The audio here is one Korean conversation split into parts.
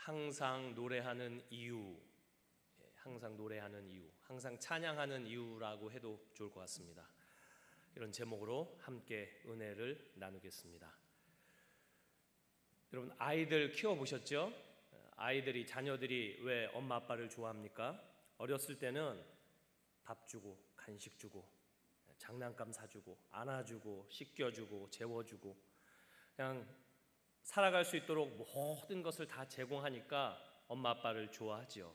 항상 노래하는 이유, 항상 노래하는 이유, 항상 찬양하는 이유라고 해도 좋을 것 같습니다. 이런 제목으로 함께 은혜를 나누겠습니다. 여러분, 아이들 키워보셨죠? 자녀들이 왜 엄마 아빠를 좋아합니까? 어렸을 때는 밥 주고 간식 주고 장난감 사주고 안아주고 씻겨주고 재워주고 그냥 살아갈 수 있도록 모든 것을 다 제공하니까 엄마 아빠를 좋아하죠.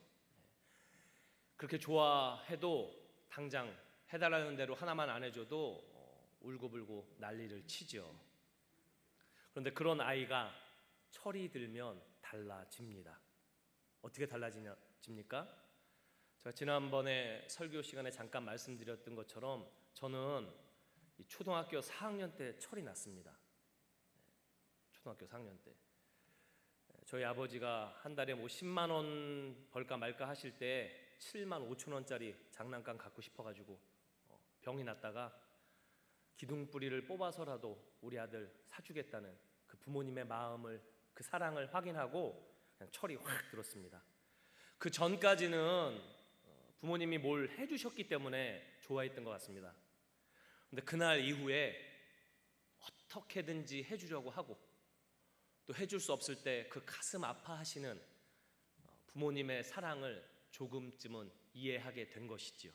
그렇게 좋아해도 당장 해달라는 대로 하나만 안 해줘도 울고불고 난리를 치죠. 그런데 그런 아이가 철이 들면 달라집니다. 어떻게 달라집니까? 제가 지난번에 설교 시간에 잠깐 말씀드렸던 것처럼 저는 초등학교 4학년 때 철이 났습니다. 초등학교 4학년 때 저희 아버지가 한 달에 10만 원 벌까 말까 하실 때 7만 5천 원짜리 장난감 갖고 싶어가지고 병이 났다가 기둥뿌리를 뽑아서라도 우리 아들 사주겠다는 그 부모님의 마음을, 그 사랑을 확인하고 그냥 철이 확 들었습니다. 그 전까지는 부모님이 뭘 해주셨기 때문에 좋아했던 것 같습니다. 근데 그날 이후에 어떻게든지 해주려고 하고 또 해줄 수 없을 때 그 가슴 아파하시는 부모님의 사랑을 조금쯤은 이해하게 된 것이지요.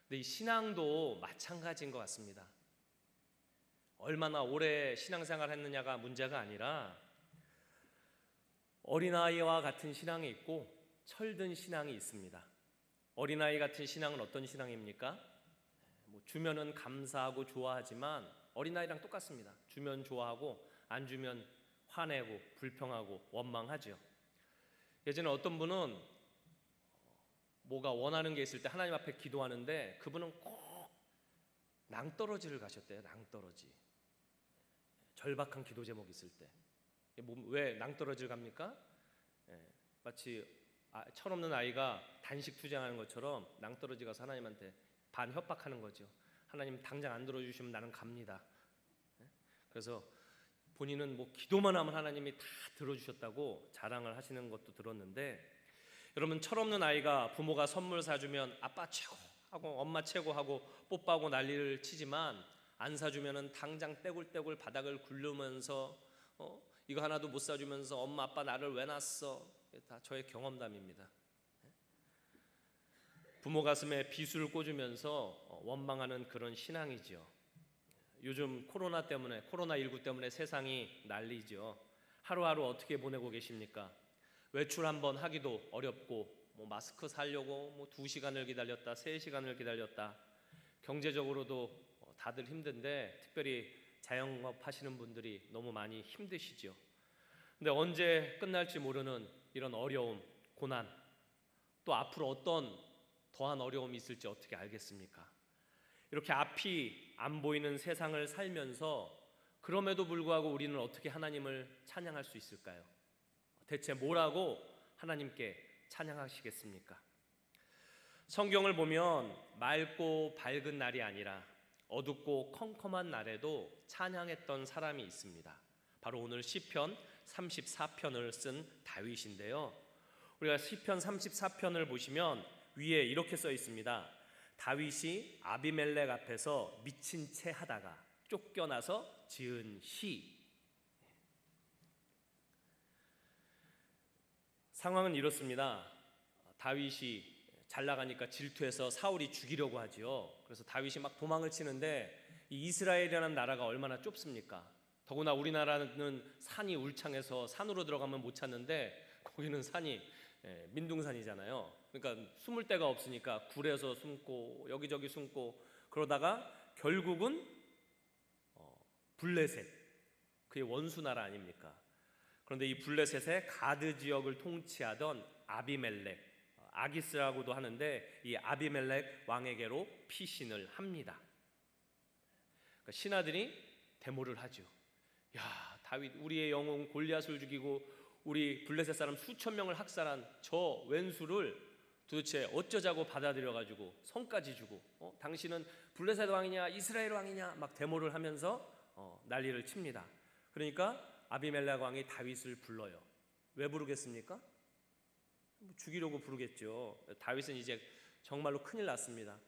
근데 이 신앙도 마찬가지인 것 같습니다. 얼마나 오래 신앙생활 했느냐가 문제가 아니라 어린아이와 같은 신앙이 있고 철든 신앙이 있습니다. 어린아이 같은 신앙은 어떤 신앙입니까? 주면은 감사하고 좋아하지만 어린아이랑 똑같습니다. 주면 좋아하고 안 주면 화내고 불평하고 원망하죠. 예전에 어떤 분은 뭐가 원하는 게 있을 때 하나님 앞에 기도하는데 그분은 꼭 낭떠러지를 가셨대요. 낭떠러지. 절박한 기도 제목이 있을 때. 왜 낭떠러지를 갑니까? 마치 철없는 아이가 단식 투쟁하는 것처럼 낭떠러지 가서 하나님한테 반협박하는 거죠. 하나님 당장 안 들어주시면 나는 갑니다. 그래서 본인은 기도만 하면 하나님이 다 들어주셨다고 자랑을 하시는 것도 들었는데, 여러분, 철없는 아이가 부모가 선물 사주면 아빠 최고 하고 엄마 최고 하고 뽀뽀하고 난리를 치지만 안 사주면은 당장 떼굴떼굴 바닥을 굴르면서 이거 하나도 못 사주면서 엄마 아빠 나를 왜 낳았어? 다 저의 경험담입니다. 부모 가슴에 비수를 꽂으면서 원망하는 그런 신앙이죠. 요즘 코로나19 때문에 세상이 난리죠. 하루하루 어떻게 보내고 계십니까? 외출 한번 하기도 어렵고 마스크 사려고 2시간을 기다렸다 3시간을 기다렸다. 경제적으로도 다들 힘든데 특별히 자영업 하시는 분들이 너무 많이 힘드시죠. 근데 언제 끝날지 모르는 이런 어려움, 고난, 또 앞으로 어떤 더한 어려움이 있을지 어떻게 알겠습니까? 이렇게 앞이 안 보이는 세상을 살면서 그럼에도 불구하고 우리는 어떻게 하나님을 찬양할 수 있을까요? 대체 뭐라고 하나님께 찬양하시겠습니까? 성경을 보면 맑고 밝은 날이 아니라 어둡고 컴컴한 날에도 찬양했던 사람이 있습니다. 바로 오늘 시편 34편을 쓴 다윗인데요. 우리가 시편 34편을 보시면 위에 이렇게 써 있습니다. 다윗이 아비멜렉 앞에서 미친 채 하다가 쫓겨나서 지은 시. 상황은 이렇습니다. 다윗이 잘 나가니까 질투해서 사울이 죽이려고 하지요. 그래서 다윗이 막 도망을 치는데 이 이스라엘이라는 나라가 얼마나 좁습니까? 더구나 우리나라는 산이 울창해서 산으로 들어가면 못 찾는데 거기는 산이 민둥산이잖아요. 그러니까 숨을 데가 없으니까 굴에서 숨고 여기저기 숨고 그러다가 결국은 블레셋, 그게 원수 나라 아닙니까? 그런데 이 블레셋의 가드 지역을 통치하던 아비멜렉, 아기스라고도 하는데 이 아비멜렉 왕에게로 피신을 합니다. 그러니까 신하들이 데모를 하죠. 야, 다윗 우리의 영웅 골리앗을 죽이고 우리 블레셋 사람 수천 명을 학살한 저 왼수를 도대체 어쩌자고 받아들여가지고 성까지 주고 당신은 블레셋 왕이냐 이스라엘 왕이냐 막 데모를 하면서 난리를 칩니다. 그러니까 아비멜렉 왕이 다윗을 불러요. 왜 부르겠습니까? 죽이려고 부르겠죠. 다윗은 이제 정말로 큰일 났습니다.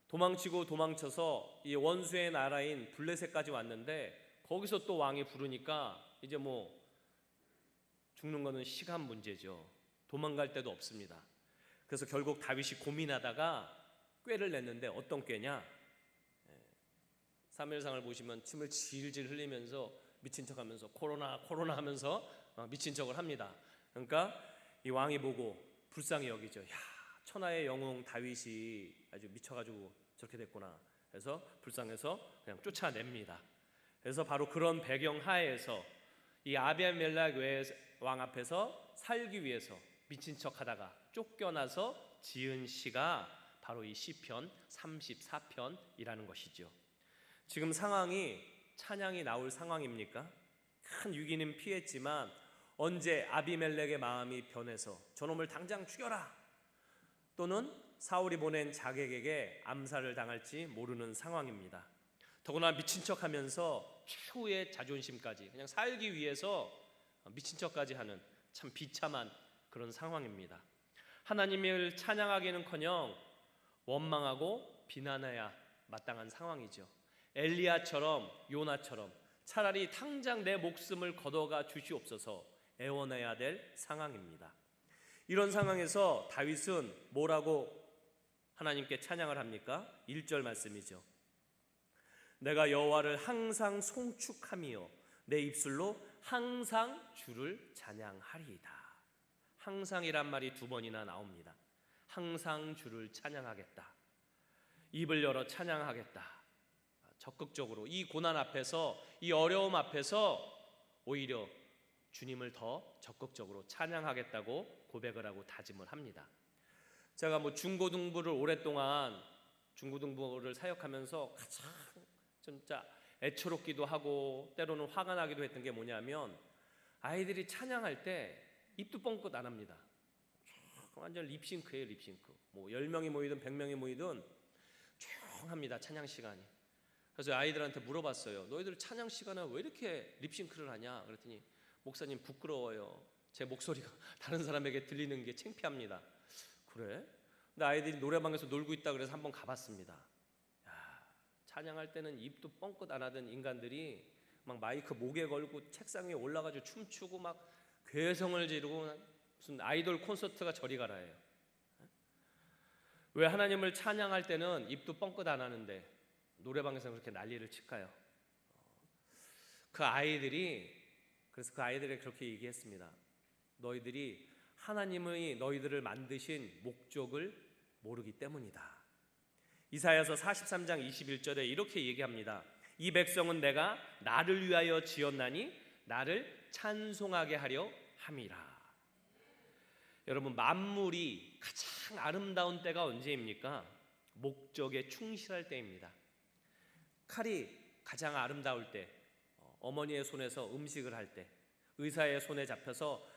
도망치고 도망쳐서 이 원수의 나라인 블레셋까지 왔는데 거기서 또 왕이 부르니까 이제 뭐 죽는 거는 시간 문제죠. 도망갈 데도 없습니다. 그래서 결국 다윗이 고민하다가 꾀를 냈는데 어떤 꾀냐? 사무엘상을 보시면 침을 질질 흘리면서 미친 척하면서 코로나 하면서 미친 척을 합니다. 그러니까 이 왕이 보고 불쌍히 여기죠. 야, 천하의 영웅 다윗이 아주 미쳐가지고 저렇게 됐구나. 그래서 불쌍해서 그냥 쫓아냅니다. 그래서 바로 그런 배경 하에서 이 아비멜렉 왕 앞에서 살기 위해서 미친 척하다가 쫓겨나서 지은 시가 바로 이 시편 34편이라는 것이죠. 지금 상황이 찬양이 나올 상황입니까? 큰 위기는 피했지만 언제 아비멜렉의 마음이 변해서 저놈을 당장 죽여라, 또는 사울이 보낸 자객에게 암살을 당할지 모르는 상황입니다. 더구나 미친 척하면서 최후의 자존심까지 그냥 살기 위해서 미친 척까지 하는 참 비참한 그런 상황입니다. 하나님을 찬양하기는커녕 원망하고 비난해야 마땅한 상황이죠. 엘리야처럼 요나처럼 차라리 당장 내 목숨을 걷어가 주시옵소서 애원해야 될 상황입니다. 이런 상황에서 다윗은 뭐라고 하나님께 찬양을 합니까? 1절 말씀이죠. 내가 여호와를 항상 송축하며 내 입술로 항상 주를 찬양하리이다. 항상이란 말이 2번이나 나옵니다. 항상 주를 찬양하겠다. 입을 열어 찬양하겠다. 적극적으로 이 고난 앞에서, 이 어려움 앞에서 오히려 주님을 더 적극적으로 찬양하겠다고 고백을 하고 다짐을 합니다. 제가 중고등부를 오랫동안 중고등부를 사역하면서 가장 진짜 애처롭기도 하고 때로는 화가 나기도 했던 게 뭐냐면 아이들이 찬양할 때 입도 뻥끗 안 합니다. 완전 립싱크예요, 립싱크. 10명이 모이든 100명이 모이든 조용합니다, 찬양 시간이. 그래서 아이들한테 물어봤어요. 너희들 찬양 시간에 왜 이렇게 립싱크를 하냐? 그랬더니 목사님 부끄러워요. 제 목소리가 다른 사람에게 들리는 게 창피합니다. 그래? 근데 아이들이 노래방에서 놀고 있다 그래서 한번 가봤습니다. 야, 찬양할 때는 입도 뻥끗 안 하던 인간들이 막 마이크 목에 걸고 책상 위에 올라가지고 춤추고 막 괴성을 지르고 무슨 아이돌 콘서트가 저리 가라예요. 왜 하나님을 찬양할 때는 입도 뻥끗 안 하는데 노래방에서 그렇게 난리를 칠까요? 그래서 그 아이들이 그렇게 얘기했습니다. 너희들이 하나님의 너희들을 만드신 목적을 모르기 때문이다. 이사야서 43장 21절에 이렇게 얘기합니다. 이 백성은 내가 나를 위하여 지었나니 나를 찬송하게 하려 함이라. 여러분, 만물이 가장 아름다운 때가 언제입니까? 목적에 충실할 때입니다. 칼이 가장 아름다울 때, 어머니의 손에서 음식을 할 때, 의사의 손에 잡혀서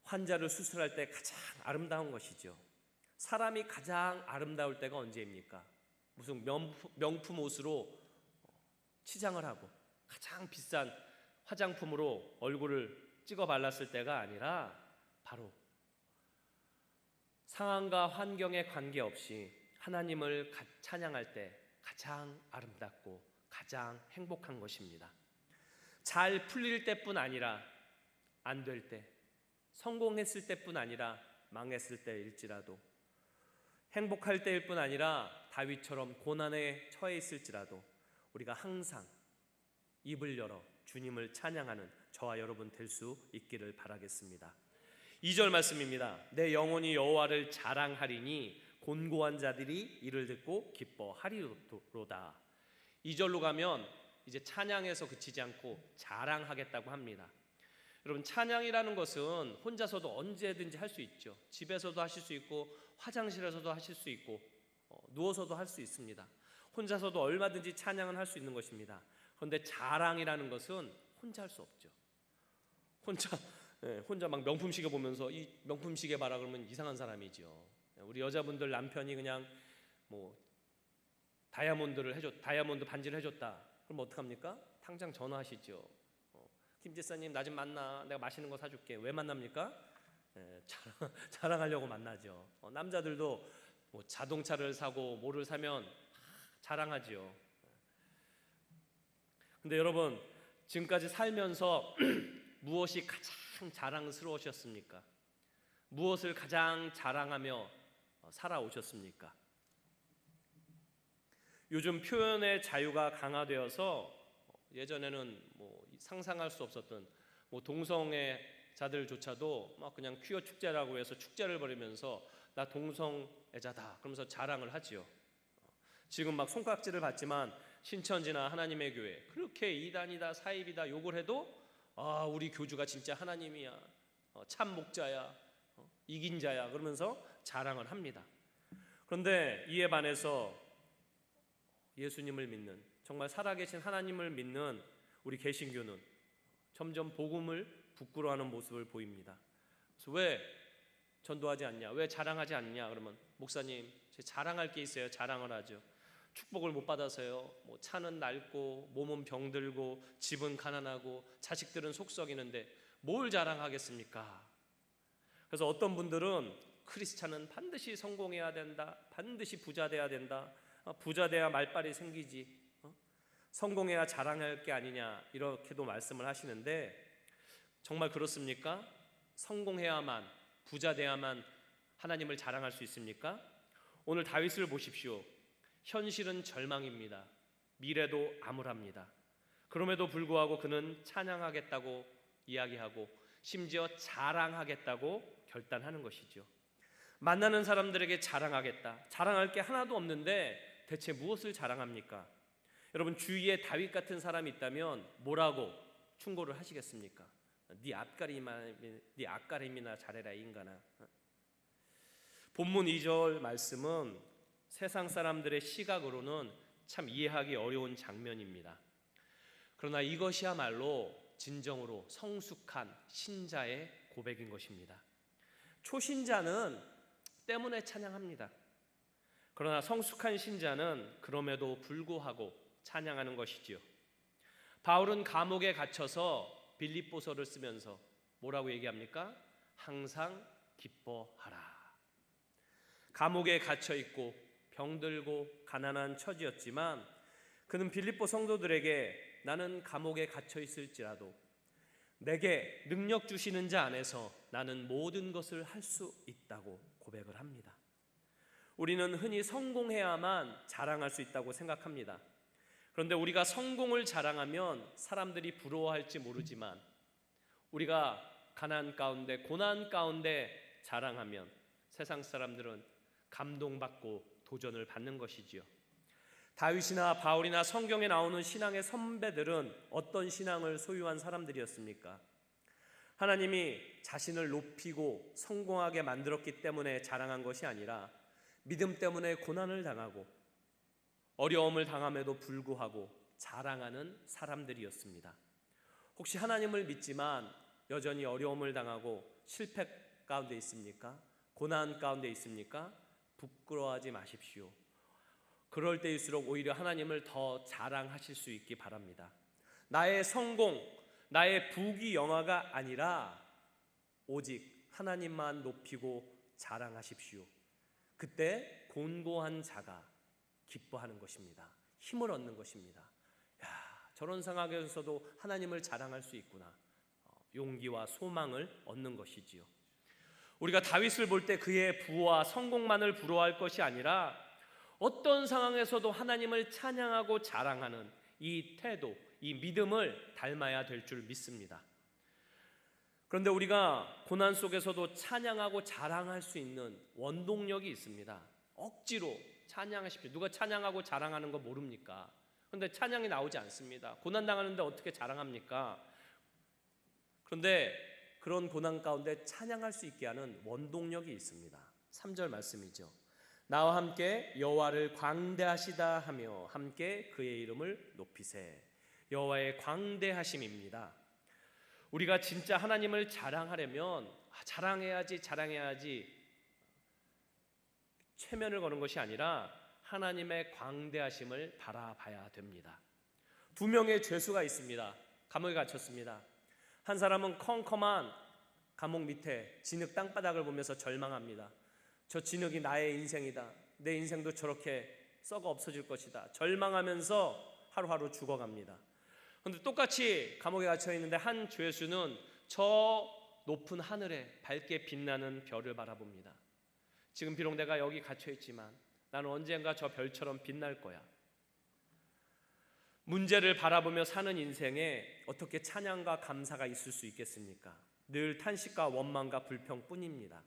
환자를 수술할 때 가장 아름다운 것이죠. 사람이 가장 아름다울 때가 언제입니까? 무슨 명품 옷으로 치장을 하고 가장 비싼 화장품으로 얼굴을 찍어 발랐을 때가 아니라 바로 상황과 환경에 관계없이 하나님을 찬양할 때 가장 아름답고 가장 행복한 것입니다. 잘 풀릴 때뿐 아니라 안 될 때, 성공했을 때뿐 아니라 망했을 때일지라도, 행복할 때일 뿐 아니라 다윗처럼 고난에 처해 있을지라도 우리가 항상 입을 열어 주님을 찬양하는 저와 여러분 될 수 있기를 바라겠습니다. 2절 말씀입니다. 내 영혼이 여호와를 자랑하리니 곤고한 자들이 이를 듣고 기뻐하리로다. 2절로 가면 이제 찬양에서 그치지 않고 자랑하겠다고 합니다. 여러분, 찬양이라는 것은 혼자서도 언제든지 할 수 있죠. 집에서도 하실 수 있고 화장실에서도 하실 수 있고 누워서도 할 수 있습니다. 혼자서도 얼마든지 찬양은 할 수 있는 것입니다. 그런데 자랑이라는 것은 혼자 할 수 없죠. 혼자 막 명품 시계 보면서 이 명품 시계 봐라 그러면 이상한 사람이죠. 우리 여자분들 남편이 그냥 다이아몬드 반지를 해줬다. 그럼 어떡합니까? 당장 전화하시죠. 김 집사님 나 좀 만나. 내가 맛있는 거 사줄게. 왜 만납니까? 자랑하려고 만나죠. 남자들도 뭐 자동차를 사고 뭐를 사면 자랑하지요. 근데 여러분, 지금까지 살면서 무엇이 가장 자랑스러우셨습니까? 무엇을 가장 자랑하며 살아오셨습니까? 요즘 표현의 자유가 강화되어서 예전에는 뭐 상상할 수 없었던 뭐 동성애자들조차도 막 그냥 퀴어 축제라고 해서 축제를 벌이면서 나 동성애자다 그러면서 자랑을 하지요. 지금 막 손깍지를 받지만 신천지나 하나님의 교회 그렇게 이단이다 사입이다 욕을 해도 우리 교주가 진짜 하나님이야, 참 목자야, 이긴 자야 그러면서 자랑을 합니다. 그런데 이에 반해서 예수님을 믿는, 정말 살아계신 하나님을 믿는 우리 개신교는 점점 복음을 부끄러워하는 모습을 보입니다. 그래서 왜 전도하지 않냐, 왜 자랑하지 않냐 그러면 목사님 제 자랑할 게 있어요. 자랑을 하죠. 축복을 못 받아서요. 뭐 차는 낡고 몸은 병들고 집은 가난하고 자식들은 속썩이는데 뭘 자랑하겠습니까? 그래서 어떤 분들은 크리스찬은 반드시 성공해야 된다, 반드시 부자 돼야 된다, 부자 돼야 말빨이 생기지, 성공해야 자랑할 게 아니냐 이렇게도 말씀을 하시는데 정말 그렇습니까? 성공해야만, 부자 돼야만 하나님을 자랑할 수 있습니까? 오늘 다윗을 보십시오. 현실은 절망입니다. 미래도 암울합니다. 그럼에도 불구하고 그는 찬양하겠다고 이야기하고 심지어 자랑하겠다고 결단하는 것이죠. 만나는 사람들에게 자랑하겠다. 자랑할 게 하나도 없는데 대체 무엇을 자랑합니까? 여러분, 주위에 다윗 같은 사람이 있다면 뭐라고 충고를 하시겠습니까? 네 앞가림이나 잘해라 이 인간아. 본문 2절 말씀은 세상 사람들의 시각으로는 참 이해하기 어려운 장면입니다. 그러나 이것이야말로 진정으로 성숙한 신자의 고백인 것입니다. 초신자는 때문에 찬양합니다. 그러나 성숙한 신자는 그럼에도 불구하고 찬양하는 것이지요. 바울은 감옥에 갇혀서 빌립보서를 쓰면서 뭐라고 얘기합니까? 항상 기뻐하라. 감옥에 갇혀 있고 병들고 가난한 처지였지만 그는 빌립보 성도들에게 나는 감옥에 갇혀 있을지라도 내게 능력 주시는 자 안에서 나는 모든 것을 할 수 있다고 고백을 합니다. 우리는 흔히 성공해야만 자랑할 수 있다고 생각합니다. 그런데 우리가 성공을 자랑하면 사람들이 부러워할지 모르지만 우리가 가난 가운데 고난 가운데 자랑하면 세상 사람들은 감동받고 도전을 받는 것이지요. 다윗이나 바울이나 성경에 나오는 신앙의 선배들은 어떤 신앙을 소유한 사람들이었습니까? 하나님이 자신을 높이고 성공하게 만들었기 때문에 자랑한 것이 아니라 믿음 때문에 고난을 당하고 어려움을 당함에도 불구하고 자랑하는 사람들이었습니다. 혹시 하나님을 믿지만 여전히 어려움을 당하고 실패 가운데 있습니까? 고난 가운데 있습니까? 부끄러워하지 마십시오. 그럴 때일수록 오히려 하나님을 더 자랑하실 수 있기 바랍니다. 나의 성공, 나의 부귀영화가 아니라 오직 하나님만 높이고 자랑하십시오. 그때 곤고한 자가 기뻐하는 것입니다. 힘을 얻는 것입니다. 야, 저런 상황에서도 하나님을 자랑할 수 있구나. 용기와 소망을 얻는 것이지요. 우리가 다윗을 볼 때 그의 부와 성공만을 부러워할 것이 아니라 어떤 상황에서도 하나님을 찬양하고 자랑하는 이 태도, 이 믿음을 닮아야 될 줄 믿습니다. 그런데 우리가 고난 속에서도 찬양하고 자랑할 수 있는 원동력이 있습니다. 억지로 찬양하십시오. 누가 찬양하고 자랑하는 거 모릅니까? 그런데 찬양이 나오지 않습니다. 고난 당하는데 어떻게 자랑합니까? 그런데 그런 고난 가운데 찬양할 수 있게 하는 원동력이 있습니다. 3절 말씀이죠. 나와 함께 여호와를 광대하시다 하며 함께 그의 이름을 높이세. 여호와의 광대하심입니다. 우리가 진짜 하나님을 자랑하려면 자랑해야지 최면을 거는 것이 아니라 하나님의 광대하심을 바라봐야 됩니다. 2명의 죄수가 있습니다. 감옥에 갇혔습니다. 한 사람은 컴컴한 감옥 밑에 진흙 땅바닥을 보면서 절망합니다. 저 진흙이 나의 인생이다. 내 인생도 저렇게 썩어 없어질 것이다. 절망하면서 하루하루 죽어갑니다. 그런데 똑같이 감옥에 갇혀 있는데 한 죄수는 저 높은 하늘에 밝게 빛나는 별을 바라봅니다. 지금 비록 내가 여기 갇혀 있지만 나는 언젠가 저 별처럼 빛날 거야. 문제를 바라보며 사는 인생에 어떻게 찬양과 감사가 있을 수 있겠습니까? 늘 탄식과 원망과 불평뿐입니다.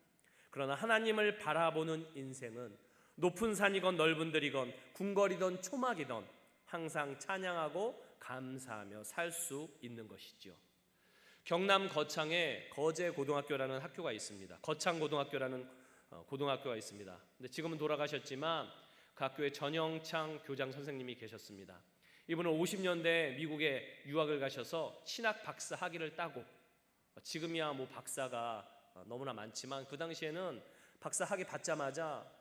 그러나 하나님을 바라보는 인생은 높은 산이건 넓은 들이건 궁궐이든 초막이든 항상 찬양하고 감사하며 살 수 있는 것이죠. 경남 거창에 거제고등학교라는 학교가 있습니다. 거창고등학교라는 고등학교가 있습니다. 근데 지금은 돌아가셨지만 그 학교에 전영창 교장 선생님이 계셨습니다. 이분은 50년대 미국에 유학을 가셔서 신학 박사 학위를 따고, 지금이야 뭐 박사가 너무나 많지만 그 당시에는 박사 학위 받자마자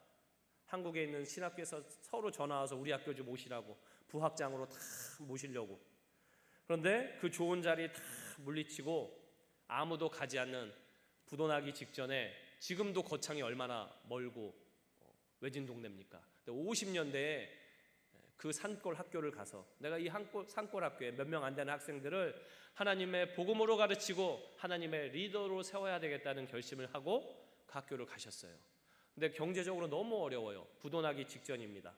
한국에 있는 신학교에서 서로 전화 와서 우리 학교 좀 오시라고 부학장으로 다 모시려고. 그런데 그 좋은 자리 다 물리치고 아무도 가지 않는 부도나기 직전에, 지금도 거창이 얼마나 멀고 외진 동네입니까? 50년대에 그 산골 학교를 가서 내가 이 산골 학교에 몇 명 안 되는 학생들을 하나님의 복음으로 가르치고 하나님의 리더로 세워야 되겠다는 결심을 하고 그 학교를 가셨어요. 근데 경제적으로 너무 어려워요. 부도나기 직전입니다.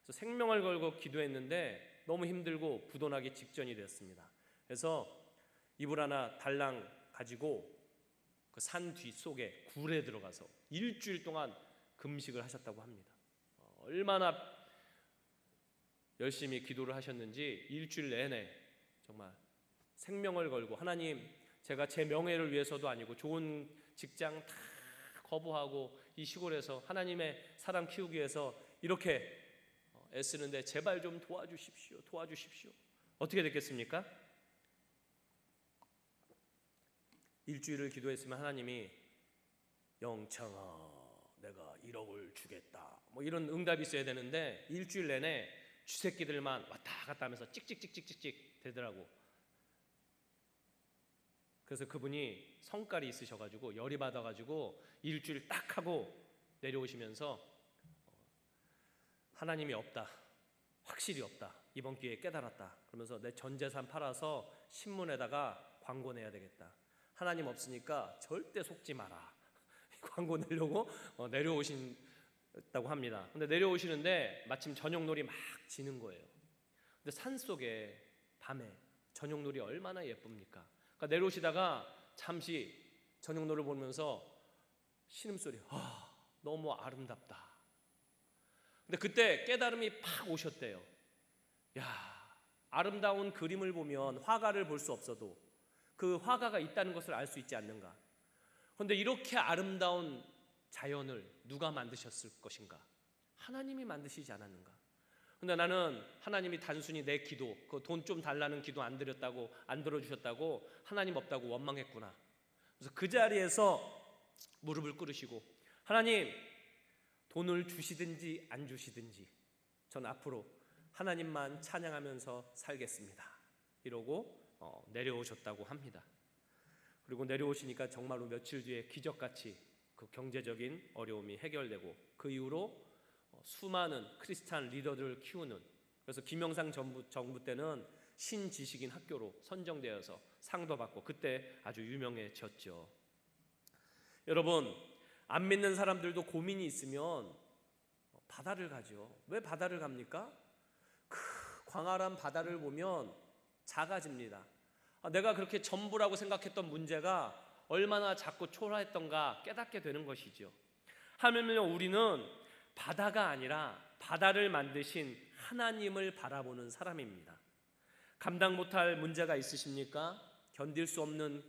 그래서 생명을 걸고 기도했는데 너무 힘들고 부도나기 직전이 됐습니다. 그래서 이불 하나 달랑 가지고 그 산 뒤속에 굴에 들어가서 일주일 동안 금식을 하셨다고 합니다. 얼마나 열심히 기도를 하셨는지 일주일 내내 정말 생명을 걸고, 하나님, 제가 제 명예를 위해서도 아니고 좋은 직장 다 거부하고 이 시골에서 하나님의 사람 키우기 위해서 이렇게 애쓰는데 제발 좀 도와주십시오. 어떻게 됐겠습니까? 일주일을 기도했으면 하나님이 영창아 내가 1억을 주겠다 뭐 이런 응답이 있어야 되는데 일주일 내내 쥐새끼들만 왔다 갔다 하면서 찍찍찍찍찍 되더라고. 그래서 그분이 성깔이 있으셔가지고 열이 받아가지고 일주일 딱 하고 내려오시면서 하나님이 없다, 확실히 없다, 이번 기회에 깨달았다 그러면서 내 전 재산 팔아서 신문에다가 광고 내야 되겠다, 하나님 없으니까 절대 속지 마라 광고 내려고 내려오신다고 합니다. 근데 내려오시는데 마침 저녁놀이 막 지는 거예요. 근데 산속에 밤에 저녁놀이 얼마나 예쁩니까? 그러니까 내려오시다가 잠시 저녁놀이를 보면서 신음소리, 너무 아름답다. 근데 그때 깨달음이 팍 오셨대요. 야, 아름다운 그림을 보면 화가를 볼 수 없어도 그 화가가 있다는 것을 알 수 있지 않는가? 그런데 이렇게 아름다운 자연을 누가 만드셨을 것인가? 하나님이 만드시지 않았는가? 근데 나는 하나님이 단순히 내 기도, 그 돈 좀 달라는 기도 안 드렸다고, 안 들어주셨다고, 하나님 없다고 원망했구나. 그래서 그 자리에서 무릎을 꿇으시고, 하나님 돈을 주시든지 안 주시든지 전 앞으로 하나님만 찬양하면서 살겠습니다 이러고 내려오셨다고 합니다. 그리고 내려오시니까 정말로 며칠 뒤에 기적같이 그 경제적인 어려움이 해결되고 그 이후로 수많은 크리스찬 리더들을 키우는, 그래서 김영삼 정부 때는 신지식인 학교로 선정되어서 상도 받고 그때 아주 유명해졌죠. 여러분, 안 믿는 사람들도 고민이 있으면 바다를 가죠. 왜 바다를 갑니까? 그 광활한 바다를 보면 작아집니다. 내가 그렇게 전부라고 생각했던 문제가 얼마나 작고 초라했던가 깨닫게 되는 것이죠. 하물며 우리는 바다가 아니라 바다를 만드신 하나님을 바라보는 사람입니다. 감당 못할 문제가 있으십니까? 견딜 수 없는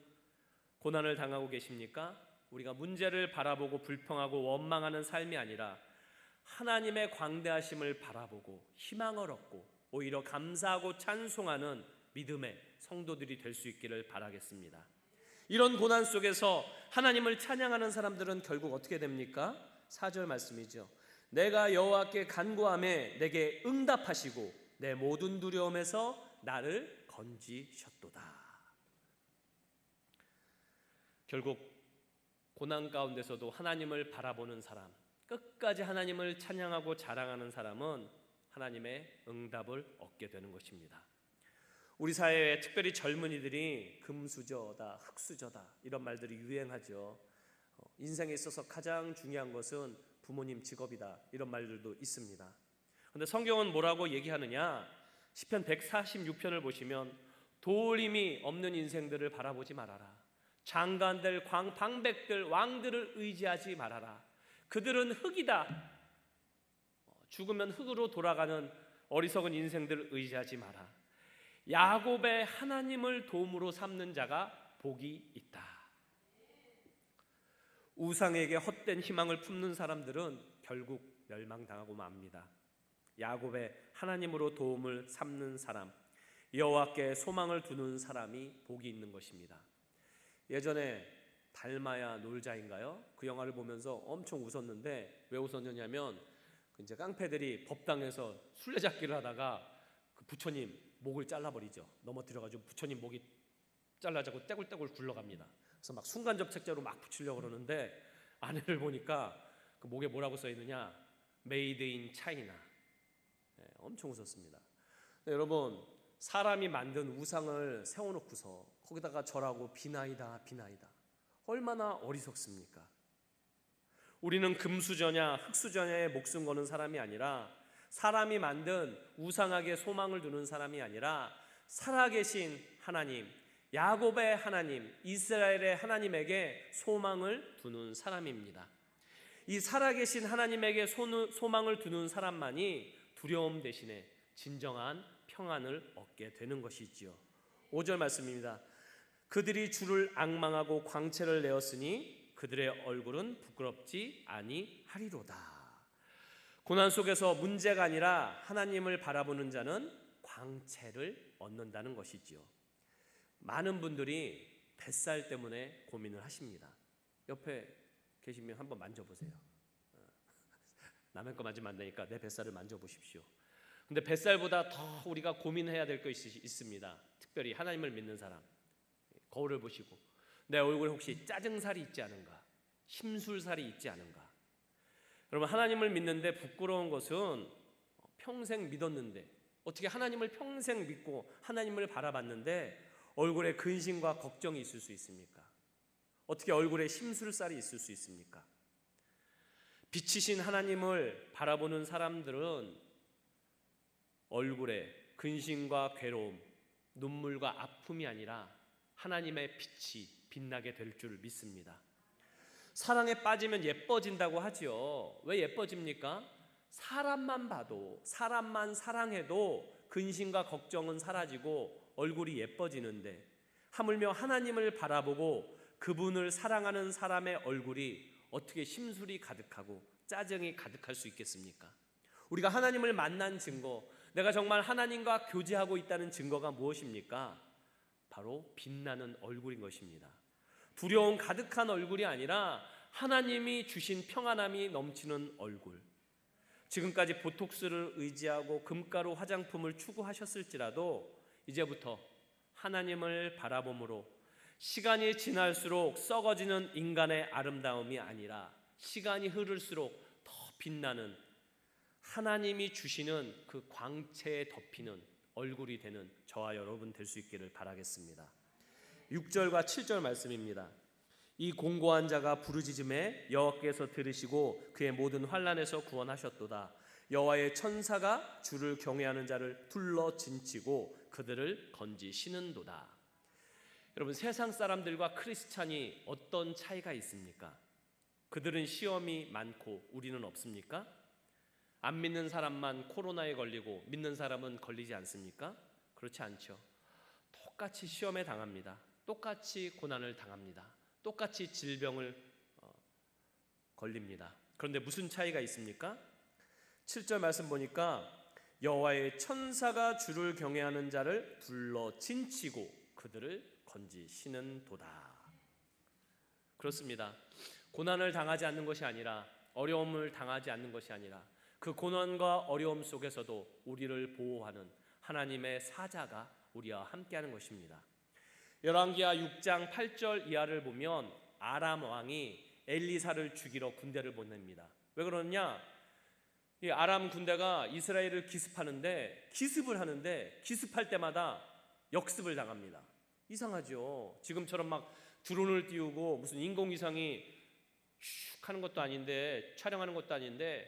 고난을 당하고 계십니까? 우리가 문제를 바라보고 불평하고 원망하는 삶이 아니라 하나님의 광대하심을 바라보고 희망을 얻고 오히려 감사하고 찬송하는 믿음의 성도들이 될 수 있기를 바라겠습니다. 이런 고난 속에서 하나님을 찬양하는 사람들은 결국 어떻게 됩니까? 4절 말씀이죠. 내가 여호와께 간구하매 내게 응답하시고 내 모든 두려움에서 나를 건지셨도다. 결국 고난 가운데서도 하나님을 바라보는 사람, 끝까지 하나님을 찬양하고 자랑하는 사람은 하나님의 응답을 얻게 되는 것입니다. 우리 사회에 특별히 젊은이들이 금수저다, 흙수저다 이런 말들이 유행하죠. 인생에 있어서 가장 중요한 것은 부모님 직업이다 이런 말들도 있습니다. 그런데 성경은 뭐라고 얘기하느냐? 시편 146편을 보시면 도울림이 없는 인생들을 바라보지 말아라. 장관들, 방백들, 왕들을 의지하지 말아라. 그들은 흙이다. 죽으면 흙으로 돌아가는 어리석은 인생들을 의지하지 마라. 야곱의 하나님을 도움으로 삼는 자가 복이 있다. 우상에게 헛된 희망을 품는 사람들은 결국 멸망당하고 맙니다. 야곱의 하나님으로 도움을 삼는 사람, 여호와께 소망을 두는 사람이 복이 있는 것입니다. 예전에 달마야 놀자인가요? 그 영화를 보면서 엄청 웃었는데 왜 웃었느냐면 이제 깡패들이 법당에서 술래잡기를 하다가 그 부처님 목을 잘라버리죠. 넘어뜨려가지고 부처님 목이 잘라자고 떼굴떼굴 굴러갑니다. 그래서 막 순간접착제로 막 붙이려고 그러는데 아내를 보니까 그 목에 뭐라고 써 있느냐? 메이드 인 차이나. 엄청 웃었습니다. 여러분, 사람이 만든 우상을 세워놓고서 거기다가 절하고 비나이다 비나이다, 얼마나 어리석습니까? 우리는 금수저냐 흙수저냐에 목숨 거는 사람이 아니라, 사람이 만든 우상에게 소망을 두는 사람이 아니라 살아계신 하나님, 야곱의 하나님, 이스라엘의 하나님에게 소망을 두는 사람입니다. 이 살아계신 하나님에게 소망을 두는 사람만이 두려움 대신에 진정한 평안을 얻게 되는 것이지요. 5절 말씀입니다. 그들이 주를 앙망하고 광채를 내었으니 그들의 얼굴은 부끄럽지 아니하리로다. 고난 속에서 문제가 아니라 하나님을 바라보는 자는 광채를 얻는다는 것이지요. 많은 분들이 뱃살 때문에 고민을 하십니다. 옆에 계시면 한번 만져보세요. 남의 거 만지면 안 되니까 내 뱃살을 만져보십시오. 근데 뱃살보다 더 우리가 고민해야 될 것이 있습니다. 특별히 하나님을 믿는 사람, 거울을 보시고 내 얼굴에 혹시 짜증살이 있지 않은가, 심술살이 있지 않은가. 여러분, 하나님을 믿는데 부끄러운 것은 평생 믿었는데, 어떻게 하나님을 평생 믿고 하나님을 바라봤는데 얼굴에 근심과 걱정이 있을 수 있습니까? 어떻게 얼굴에 심술살이 있을 수 있습니까? 빛이신 하나님을 바라보는 사람들은 얼굴에 근심과 괴로움, 눈물과 아픔이 아니라 하나님의 빛이 빛나게 될 줄 믿습니다. 사랑에 빠지면 예뻐진다고 하지요. 왜 예뻐집니까? 사람만 봐도, 사람만 사랑해도 근심과 걱정은 사라지고 얼굴이 예뻐지는데, 하물며 하나님을 바라보고 그분을 사랑하는 사람의 얼굴이 어떻게 심술이 가득하고 짜증이 가득할 수 있겠습니까? 우리가 하나님을 만난 증거, 내가 정말 하나님과 교제하고 있다는 증거가 무엇입니까? 바로 빛나는 얼굴인 것입니다. 두려움 가득한 얼굴이 아니라 하나님이 주신 평안함이 넘치는 얼굴. 지금까지 보톡스를 의지하고 금가루 화장품을 추구하셨을지라도 이제부터 하나님을 바라봄으로 시간이 지날수록 썩어지는 인간의 아름다움이 아니라 시간이 흐를수록 더 빛나는 하나님이 주시는 그 광채에 덮이는 얼굴이 되는 저와 여러분 될 수 있기를 바라겠습니다. 6절과 7절 말씀입니다. 이 공고한 자가 부르짖음에 여호와께서 들으시고 그의 모든 환난에서 구원하셨도다. 여호와의 천사가 주를 경외하는 자를 둘러 진치고 그들을 건지시는도다. 여러분, 세상 사람들과 크리스찬이 어떤 차이가 있습니까? 그들은 시험이 많고 우리는 없습니까? 안 믿는 사람만 코로나에 걸리고 믿는 사람은 걸리지 않습니까? 그렇지 않죠. 똑같이 시험에 당합니다. 똑같이 고난을 당합니다. 똑같이 질병을 걸립니다. 그런데 무슨 차이가 있습니까? 7절 말씀 보니까 여호와의 천사가 주를 경외하는 자를 둘러 진치고 그들을 건지시는 도다. 그렇습니다. 고난을 당하지 않는 것이 아니라, 어려움을 당하지 않는 것이 아니라 그 고난과 어려움 속에서도 우리를 보호하는 하나님의 사자가 우리와 함께하는 것입니다. 열왕기하 6장 8절 이하를 보면 아람 왕이 엘리사를 죽이러 군대를 보냅니다. 왜 그러느냐? 이 아람 군대가 이스라엘을 기습을 하는데 기습할 때마다 역습을 당합니다. 이상하죠. 지금처럼 막 드론을 띄우고 무슨 인공위성이 슉 하는 것도 아닌데, 촬영하는 것도 아닌데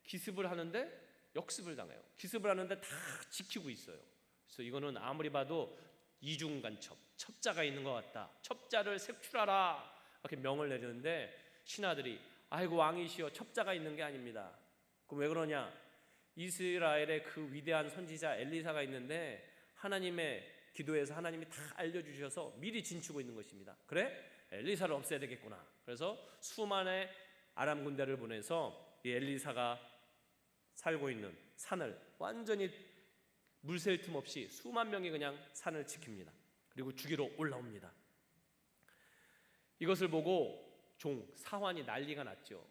기습을 하는데 역습을 당해요. 기습을 하는데 다 지키고 있어요. 그래서 이거는 아무리 봐도 이중간첩, 첩자가 있는 것 같다. 첩자를 색출하라 이렇게 명을 내리는데 신하들이 아이고 왕이시여, 첩자가 있는 게 아닙니다. 그럼 왜 그러냐? 이스라엘의 그 위대한 선지자 엘리사가 있는데 하나님의 기도에서 하나님이 다 알려주셔서 미리 진추고 있는 것입니다. 그래? 엘리사를 없애야 되겠구나. 그래서 수만의 아람 군대를 보내서 이 엘리사가 살고 있는 산을 완전히 물샐 틈 없이 수만 명이 그냥 산을 지킵니다. 그리고 죽이러 올라옵니다. 이것을 보고 사환이 난리가 났죠.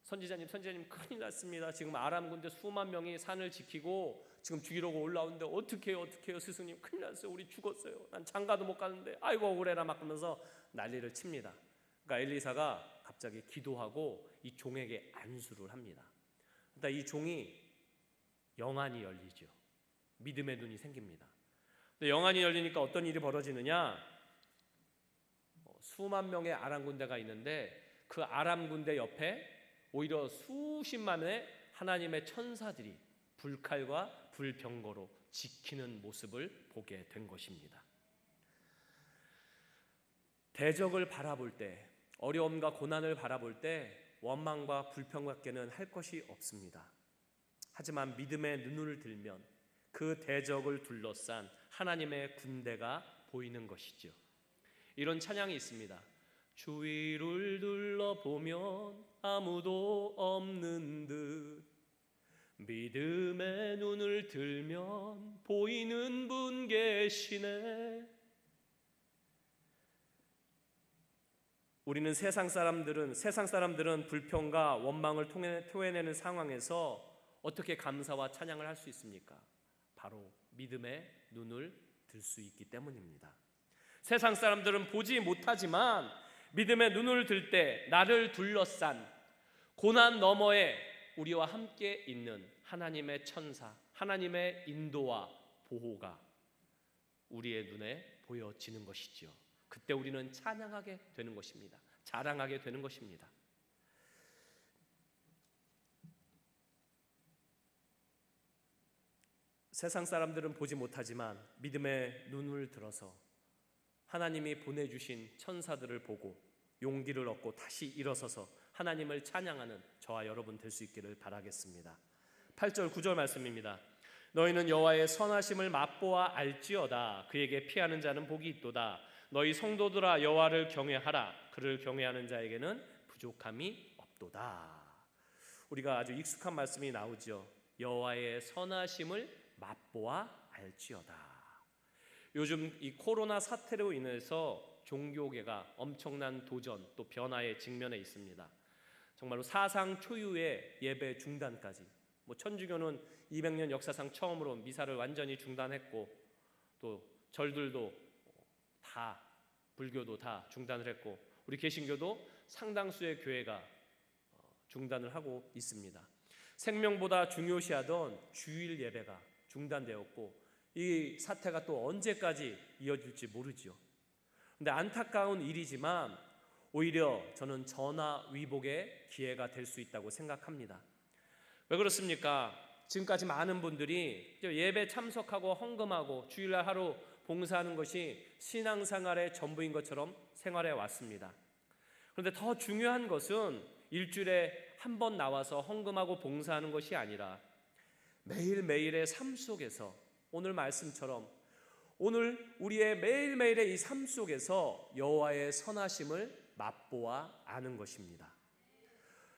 선지자님 큰일 났습니다. 지금 아람 군대 수만 명이 산을 지키고 지금 죽이려고 올라오는데 어떡해요 스승님, 큰일 났어요. 우리 죽었어요. 난 장가도 못 가는데 아이고 억울해라 막 하면서 난리를 칩니다. 그러니까 엘리사가 갑자기 기도하고 이 종에게 안수를 합니다. 그러니까 이 종이 영안이 열리죠. 믿음의 눈이 생깁니다. 근데 영안이 열리니까 어떤 일이 벌어지느냐? 수만 명의 아람 군대가 있는데 그 아람 군대 옆에 오히려 수십만의 하나님의 천사들이 불칼과 불병거로 지키는 모습을 보게 된 것입니다. 대적을 바라볼 때, 어려움과 고난을 바라볼 때 원망과 불평밖에는 할 것이 없습니다. 하지만 믿음의 눈을 들면 그 대적을 둘러싼 하나님의 군대가 보이는 것이죠. 이런 찬양이 있습니다. 주위를 둘러보면 아무도 없는 듯 믿음의 눈을 들면 보이는 분 계시네. 우리는 세상 사람들은 불평과 원망을 토해내는 상황에서 어떻게 감사와 찬양을 할 수 있습니까? 바로 믿음의 눈을 들 수 있기 때문입니다. 세상 사람들은 보지 못하지만 믿음의 눈을 들 때 나를 둘러싼 고난 너머에 우리와 함께 있는 하나님의 천사, 하나님의 인도와 보호가 우리의 눈에 보여지는 것이죠. 그때 우리는 찬양하게 되는 것입니다. 자랑하게 되는 것입니다. 세상 사람들은 보지 못하지만 믿음의 눈을 들어서 하나님이 보내주신 천사들을 보고 용기를 얻고 다시 일어서서 하나님을 찬양하는 저와 여러분 될 수 있기를 바라겠습니다. 8절 9절 말씀입니다. 너희는 여호와의 선하심을 맛보아 알지어다. 그에게 피하는 자는 복이 있도다. 너희 성도들아 여호와를 경외하라. 그를 경외하는 자에게는 부족함이 없도다. 우리가 아주 익숙한 말씀이 나오죠. 여호와의 선하심을 맛보아 알지어다. 요즘 이 코로나 사태로 인해서 종교계가 엄청난 도전 또 변화에 직면해 있습니다. 정말로 사상 초유의 예배 중단까지, 천주교는 200년 역사상 처음으로 미사를 완전히 중단했고 또 절들도 다, 불교도 다 중단을 했고 우리 개신교도 상당수의 교회가 중단을 하고 있습니다. 생명보다 중요시하던 주일 예배가 중단되었고 이 사태가 또 언제까지 이어질지 모르죠. 그런데 안타까운 일이지만 오히려 저는 전화위복의 기회가 될 수 있다고 생각합니다. 왜 그렇습니까? 지금까지 많은 분들이 예배 참석하고 헌금하고 주일날 하루 봉사하는 것이 신앙생활의 전부인 것처럼 생활해 왔습니다. 그런데 더 중요한 것은 일주일에 한 번 나와서 헌금하고 봉사하는 것이 아니라 매일매일의 삶 속에서 오늘 말씀처럼 오늘 우리의 매일매일의 이 삶 속에서 여호와의 선하심을 맛보아 아는 것입니다.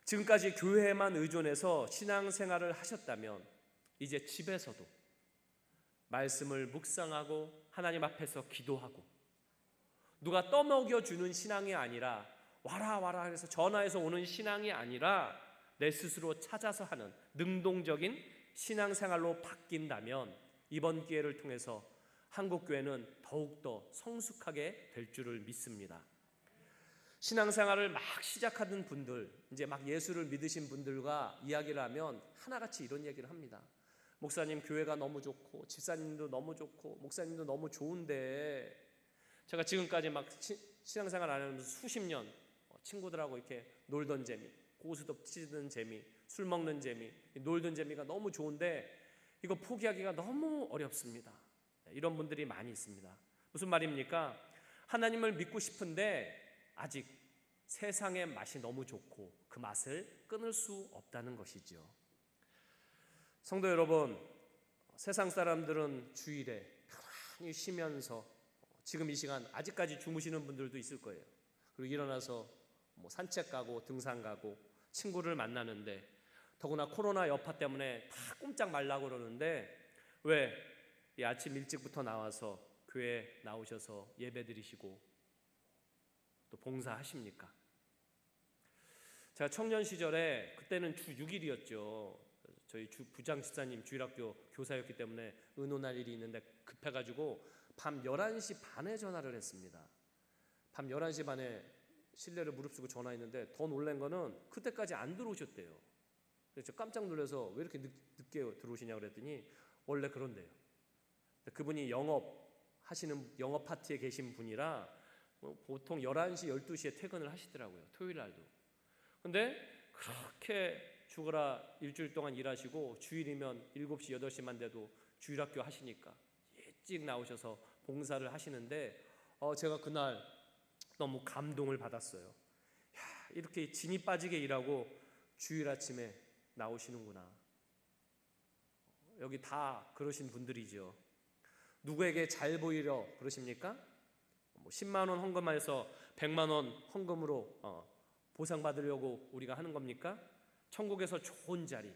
지금까지 교회에만 의존해서 신앙생활을 하셨다면 이제 집에서도 말씀을 묵상하고 하나님 앞에서 기도하고 누가 떠먹여주는 신앙이 아니라 와라 해서 전화해서 오는 신앙이 아니라 내 스스로 찾아서 하는 능동적인 신앙생활로 바뀐다면 이번 기회를 통해서 한국교회는 더욱더 성숙하게 될 줄을 믿습니다. 신앙생활을 막 시작하던 분들, 이제 막 예수를 믿으신 분들과 이야기를 하면 하나같이 이런 얘기를 합니다. 목사님, 교회가 너무 좋고 집사님도 너무 좋고 목사님도 너무 좋은데 제가 지금까지 막 신앙생활 안 하면서 수십 년 친구들하고 이렇게 놀던 재미, 고스톱 치는 재미, 술 먹는 재미, 놀던 재미가 너무 좋은데 이거 포기하기가 너무 어렵습니다. 이런 분들이 많이 있습니다. 무슨 말입니까? 하나님을 믿고 싶은데 아직 세상의 맛이 너무 좋고 그 맛을 끊을 수 없다는 것이죠. 성도 여러분, 세상 사람들은 주일에 편안히 쉬면서 지금 이 시간 아직까지 주무시는 분들도 있을 거예요. 그리고 일어나서 산책 가고 등산 가고 친구를 만나는데, 더구나 코로나 여파 때문에 다 꼼짝 말라고 그러는데 왜 이 아침 일찍부터 나와서 교회 나오셔서 예배 드리시고 또 봉사하십니까? 제가 청년 시절에 그때는 주 6일이었죠. 저희 부장 집사님 주일학교 교사였기 때문에 의논할 일이 있는데 급해가지고 밤 11시 반에 전화를 했습니다. 밤 11시 반에 실내를 무릅쓰고 전화했는데 더 놀란 거는 그때까지 안 들어오셨대요. 그래서 깜짝 놀라서 왜 이렇게 늦게 들어오시냐고 그랬더니 원래 그런데요. 그분이 영업 파티에 계신 분이라 보통 11시, 12시에 퇴근을 하시더라고요. 토요일 날도. 근데 그렇게 죽어라 일주일 동안 일하시고 주일이면 7시, 8시만 돼도 주일학교 하시니까 일찍 나오셔서 봉사를 하시는데 제가 그날 너무 감동을 받았어요. 이렇게 진이 빠지게 일하고 주일 아침에 나오시는구나. 여기 다 그러신 분들이죠. 누구에게 잘 보이려 그러십니까? 10만 원 헌금해서 100만 원 헌금으로 보상받으려고 우리가 하는 겁니까? 천국에서 좋은 자리,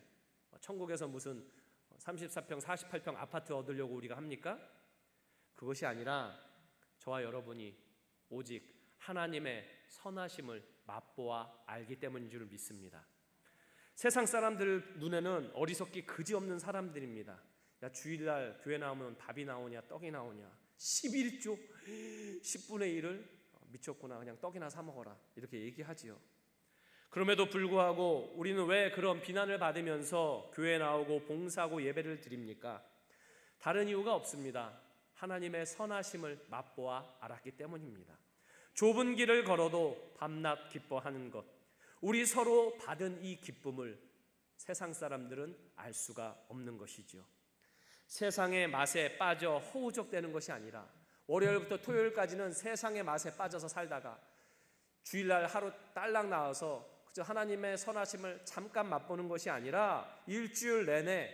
천국에서 무슨 34평, 48평 아파트 얻으려고 우리가 합니까? 그것이 아니라 저와 여러분이 오직 하나님의 선하심을 맛보아 알기 때문인 줄 믿습니다. 세상 사람들 눈에는 어리석기 그지없는 사람들입니다. 야, 주일날 교회 나오면 밥이 나오냐 떡이 나오냐, 11조 10분의 1을 미쳤구나, 그냥 떡이나 사 먹어라, 이렇게 얘기하지요. 그럼에도 불구하고 우리는 왜 그런 비난을 받으면서 교회에 나오고 봉사하고 예배를 드립니까? 다른 이유가 없습니다. 하나님의 선하심을 맛보아 알았기 때문입니다. 좁은 길을 걸어도 밤낮 기뻐하는 것, 우리 서로 받은 이 기쁨을 세상 사람들은 알 수가 없는 것이죠. 세상의 맛에 빠져 허우적대는 것이 아니라 월요일부터 토요일까지는 세상의 맛에 빠져서 살다가 주일날 하루 딸랑 나와서 그저 하나님의 선하심을 잠깐 맛보는 것이 아니라 일주일 내내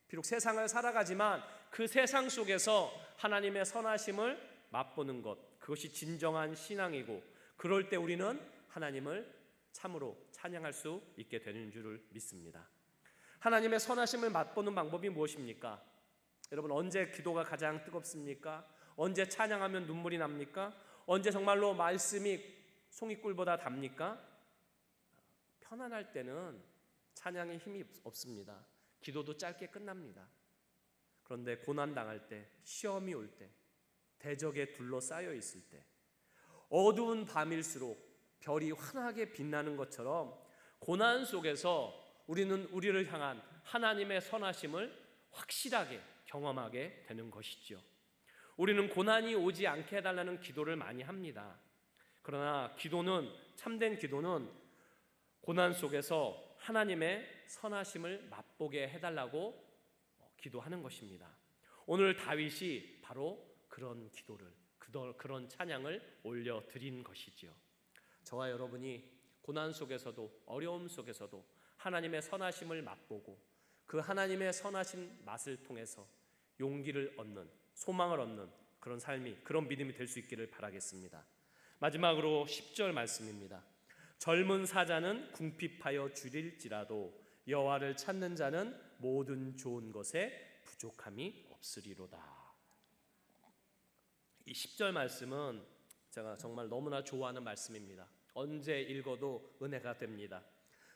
비록 세상을 살아가지만 그 세상 속에서 하나님의 선하심을 맛보는 것, 그것이 진정한 신앙이고, 그럴 때 우리는 하나님을 참으로 찬양할 수 있게 되는 줄을 믿습니다. 하나님의 선하심을 맛보는 방법이 무엇입니까? 여러분, 언제 기도가 가장 뜨겁습니까? 언제 찬양하면 눈물이 납니까? 언제 정말로 말씀이 송이꿀보다 답니까? 편안할 때는 찬양에 힘이 없습니다. 기도도 짧게 끝납니다. 그런데 고난당할 때, 시험이 올 때, 대적에 둘러싸여 있을 때, 어두운 밤일수록 별이 환하게 빛나는 것처럼 고난 속에서 우리는 우리를 향한 하나님의 선하심을 확실하게 경험하게 되는 것이죠. 우리는 고난이 오지 않게 해달라는 기도를 많이 합니다. 그러나 참된 기도는 고난 속에서 하나님의 선하심을 맛보게 해달라고 기도하는 것입니다. 오늘 다윗이 바로 그런 기도를, 그런 찬양을 올려드린 것이지요. 저와 여러분이 고난 속에서도, 어려움 속에서도 하나님의 선하심을 맛보고 그 하나님의 선하신 맛을 통해서 용기를 얻는, 소망을 얻는 그런 삶이, 그런 믿음이 될 수 있기를 바라겠습니다. 마지막으로 10절 말씀입니다. 젊은 사자는 궁핍하여 줄일지라도 여호와를 찾는 자는 모든 좋은 것에 부족함이 없으리로다. 이 10절 말씀은 제가 정말 너무나 좋아하는 말씀입니다. 언제 읽어도 은혜가 됩니다.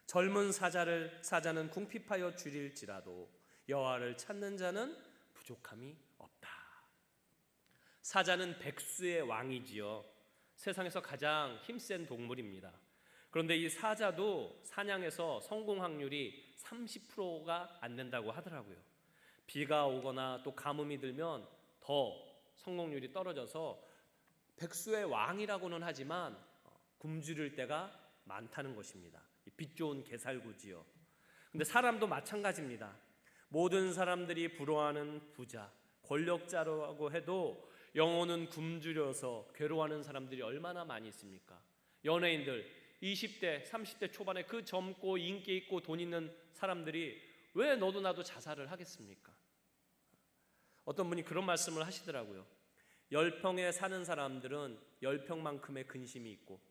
젊은 사자는 궁핍하여 줄일지라도 여호와를 찾는 자는 부족함이 없다. 사자는 백수의 왕이지요. 세상에서 가장 힘센 동물입니다. 그런데 이 사자도 사냥에서 성공 확률이 30%가 안 된다고 하더라고요. 비가 오거나 또 가뭄이 들면 더 성공률이 떨어져서 백수의 왕이라고는 하지만 굶주릴 때가 많다는 것입니다. 빛 좋은 개살구지요. 근데 사람도 마찬가지입니다. 모든 사람들이 부러워하는 부자, 권력자라고 해도 영혼은 굶주려서 괴로워하는 사람들이 얼마나 많이 있습니까? 연예인들 20대, 30대 초반에 그 젊고 인기 있고 돈 있는 사람들이 왜 너도 나도 자살을 하겠습니까? 어떤 분이 그런 말씀을 하시더라고요. 10평에 사는 사람들은 10평만큼의 근심이 있고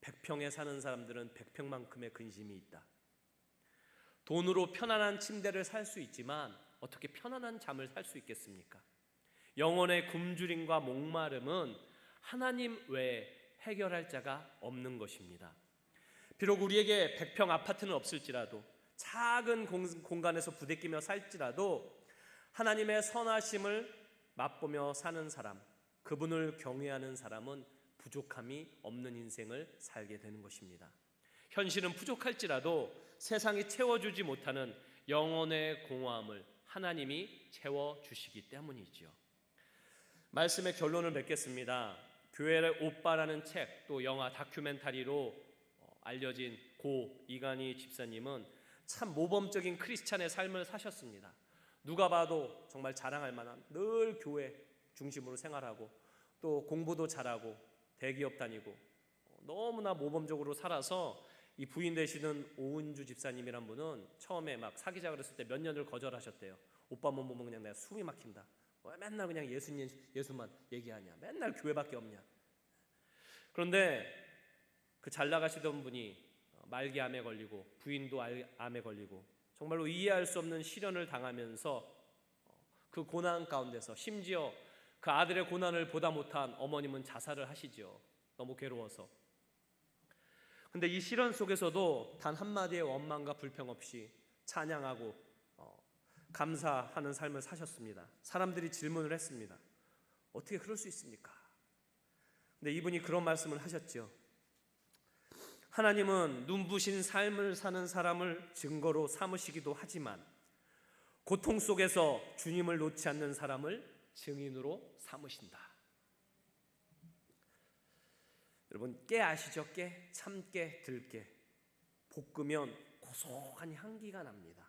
100평에 사는 사람들은 100평만큼의 근심이 있다. 돈으로 편안한 침대를 살 수 있지만 어떻게 편안한 잠을 살 수 있겠습니까? 영혼의 굶주림과 목마름은 하나님 외에 해결할 자가 없는 것입니다. 비록 우리에게 100평 아파트는 없을지라도 작은 공간에서 부대끼며 살지라도 하나님의 선하심을 맛보며 사는 사람, 그분을 경외하는 사람은 부족함이 없는 인생을 살게 되는 것입니다. 현실은 부족할지라도 세상이 채워주지 못하는 영혼의 공허함을 하나님이 채워주시기 때문이지요. 말씀의 결론을 맺겠습니다. 교회의 오빠라는 책, 또 영화 다큐멘터리로 알려진 고 이간희 집사님은 참 모범적인 크리스찬의 삶을 사셨습니다. 누가 봐도 정말 자랑할 만한, 늘 교회 중심으로 생활하고 또 공부도 잘하고 대기업 다니고 너무나 모범적으로 살아서 이 부인 되시는 오은주 집사님이란 분은 처음에 막 사귀자 그랬을 때 몇 년을 거절하셨대요. 오빠 몸 보면 그냥 내가 숨이 막힌다. 왜 맨날 그냥 예수만 얘기하냐. 맨날 교회밖에 없냐. 그런데 그 잘 나가시던 분이 말기암에 걸리고 부인도 암에 걸리고 정말로 이해할 수 없는 시련을 당하면서 그 고난 가운데서 심지어 그 아들의 고난을 보다 못한 어머님은 자살을 하시죠. 너무 괴로워서. 근데 이 시련 속에서도 단 한마디의 원망과 불평 없이 찬양하고 감사하는 삶을 사셨습니다. 사람들이 질문을 했습니다. 어떻게 그럴 수 있습니까? 근데 이분이 그런 말씀을 하셨죠. 하나님은 눈부신 삶을 사는 사람을 증거로 삼으시기도 하지만 고통 속에서 주님을 놓지 않는 사람을 증인으로 삼으신다. 여러분 깨 아시죠? 깨? 참깨, 들깨 볶으면 고소한 향기가 납니다.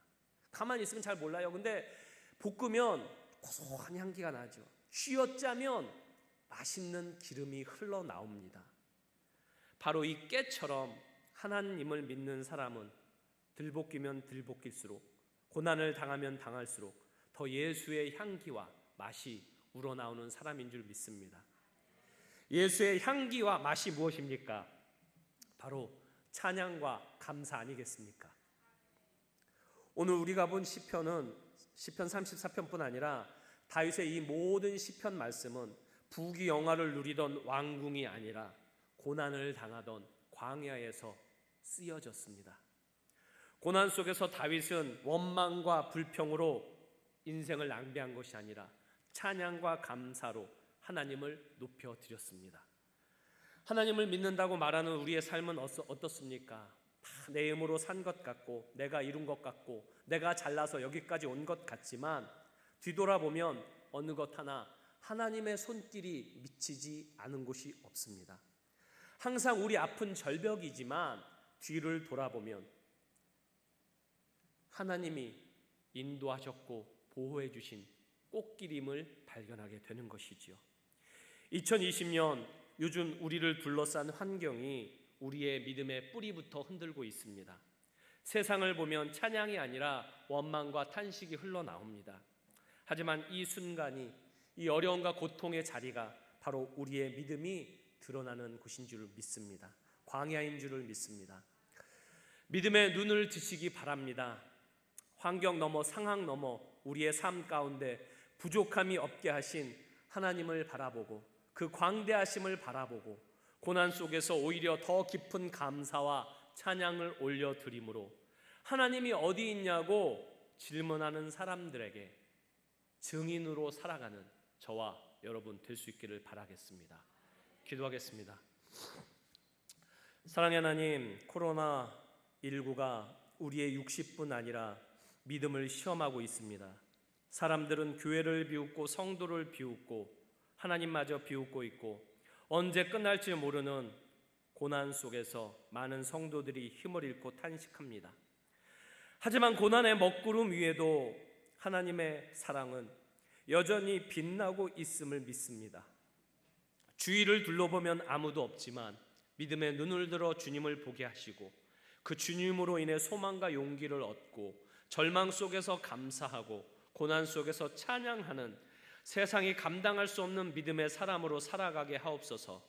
가만히 있으면 잘 몰라요. 근데 볶으면 고소한 향기가 나죠. 쥐어짜면 맛있는 기름이 흘러나옵니다. 바로 이 깨처럼 하나님을 믿는 사람은 들볶이면 들볶일수록 고난을 당하면 당할수록 더 예수의 향기와 맛이 우러나오는 사람인 줄 믿습니다. 예수의 향기와 맛이 무엇입니까? 바로 찬양과 감사 아니겠습니까? 오늘 우리가 본 시편은 시편 34편뿐 아니라 다윗의 이 모든 시편 말씀은 부귀영화를 누리던 왕궁이 아니라 고난을 당하던 광야에서 쓰여졌습니다. 고난 속에서 다윗은 원망과 불평으로 인생을 낭비한 것이 아니라 찬양과 감사로 하나님을 높여드렸습니다. 하나님을 믿는다고 말하는 우리의 삶은 어떻습니까? 다 내 힘으로 산 것 같고 내가 이룬 것 같고 내가 잘나서 여기까지 온 것 같지만 뒤돌아보면 어느 것 하나 하나님의 손길이 미치지 않은 곳이 없습니다. 항상 우리 앞은 절벽이지만 뒤를 돌아보면 하나님이 인도하셨고 보호해 주신 꽃길임을 발견하게 되는 것이지요. 2020년 요즘 우리를 둘러싼 환경이 우리의 믿음의 뿌리부터 흔들고 있습니다. 세상을 보면 찬양이 아니라 원망과 탄식이 흘러나옵니다. 하지만 이 순간이 이 어려움과 고통의 자리가 바로 우리의 믿음이 드러나는 곳인 줄 믿습니다. 광야인 줄을 믿습니다. 믿음의 눈을 드시기 바랍니다. 환경 넘어 상황 넘어 우리의 삶 가운데 부족함이 없게 하신 하나님을 바라보고 그 광대하심을 바라보고 고난 속에서 오히려 더 깊은 감사와 찬양을 올려드림으로 하나님이 어디 있냐고 질문하는 사람들에게 증인으로 살아가는 저와 여러분 될 수 있기를 바라겠습니다. 기도하겠습니다. 사랑의 하나님, 코로나19가 우리의 60뿐 아니라 믿음을 시험하고 있습니다. 사람들은 교회를 비웃고 성도를 비웃고 하나님마저 비웃고 있고 언제 끝날지 모르는 고난 속에서 많은 성도들이 힘을 잃고 탄식합니다. 하지만 고난의 먹구름 위에도 하나님의 사랑은 여전히 빛나고 있음을 믿습니다. 주위를 둘러보면 아무도 없지만 믿음의 눈을 들어 주님을 보게 하시고 그 주님으로 인해 소망과 용기를 얻고 절망 속에서 감사하고 고난 속에서 찬양하는 세상이 감당할 수 없는 믿음의 사람으로 살아가게 하옵소서.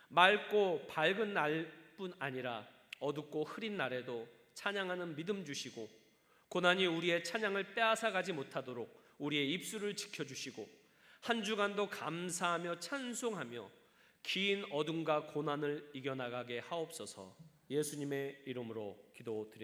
맑고 밝은 날뿐 아니라 어둡고 흐린 날에도 찬양하는 믿음 주시고 고난이 우리의 찬양을 빼앗아가지 못하도록 우리의 입술을 지켜주시고 한 주간도 감사하며 찬송하며 긴 어둠과 고난을 이겨나가게 하옵소서. 예수님의 이름으로 기도드립니다.